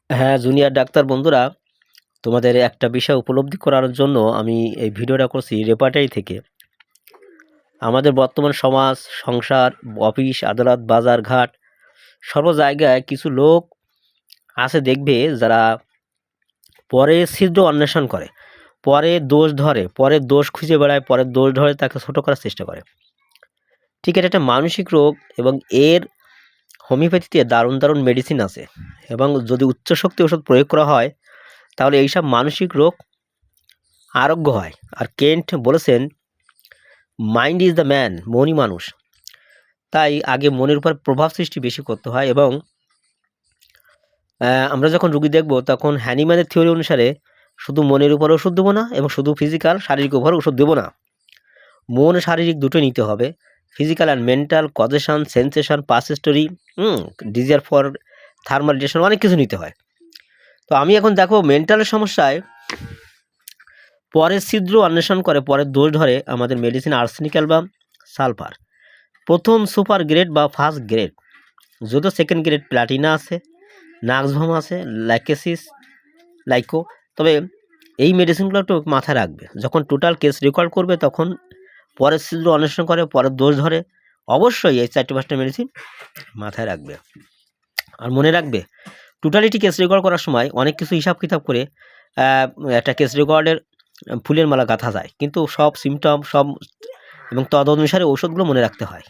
হ্যাঁ, junior doctor বন্ধুরা, তোমাদের একটা বিষয় উপলব্ধি করার জন্য আমি এই ভিডিওটা করছি রেপার্টারি থেকে। আমাদের বর্তমান সমাজ, সংসার, অফিস, আদালত, বাজার ঘাট সর্ব জায়গায় কিছু লোক আছে দেখবে যারা পরে ছিদ্র অন্বেষণ করে, পরে দোষ ধরে, পরের দোষ খুঁজে বেড়ায়, পরের দোষ ধরে তাকে ছোট করার চেষ্টা করে। ঠিক এটা একটা মানসিক রোগ এবং এর হোমিওপ্যাথিতে দারুণ দারুণ মেডিসিন আছে এবং যদি উচ্চ শক্তি ওষুধ প্রয়োগ করা হয় তাহলে এইসব মানসিক রোগ আরোগ্য হয়। আর কেন্ট বলেছেন, মাইন্ড ইজ দ্য ম্যান, মনই মানুষ। তাই আগে মনের উপর প্রভাব সৃষ্টি বেশি করতে হয় এবং আমরা যখন রুগী দেখব তখন হ্যানিম্যানের থিওরি অনুসারে শুধু মনের উপর ওষুধ দেবো না এবং শুধু ফিজিক্যাল শারীরিক উপর ওষুধ দেবো না, মন শারীরিক দুটো নিতে হবে। Physical and mental, causation, sensation, pass story, desire for thermal relation, অনেক কিছু নিতে হয়। তো আমি এখন দেখো মেন্টালের সমস্যায় পরের ছিদ্র অন্বেষণ করে, পরের দোষ ধরে আমাদের মেডিসিন আর্সেনিক অ্যালবাম, সালফার। প্রথম সুপার গ্রেড বা ফার্স্ট গ্রেড, যদিও সেকেন্ড গ্রেড প্লাটিনা আছে, নাক্সভম আছে, ল্যাকেসিস, লাইকো। তবে এই মেডিসিনগুলো একটু মাথায় রাখবে যখন টোটাল কেস রেকর্ড করবে, তখন পরের ছিদ্র অন্বেষণ করে, পরের দোষ ধরে। অবশ্যই এই 4-5টা মেডিসিন মাথায় রাখবে। আর মনে রাখবে, টোটালিটি কেস রেকর্ড করার সময় অনেক কিছু হিসাব কিতাব করে একটা কেস রেকর্ডের ফুলের মালা গাঁথা যায়, কিন্তু সব সিমটম সব এবং তদ অনুসারে ঔষধগুলো মনে রাখতে হয়।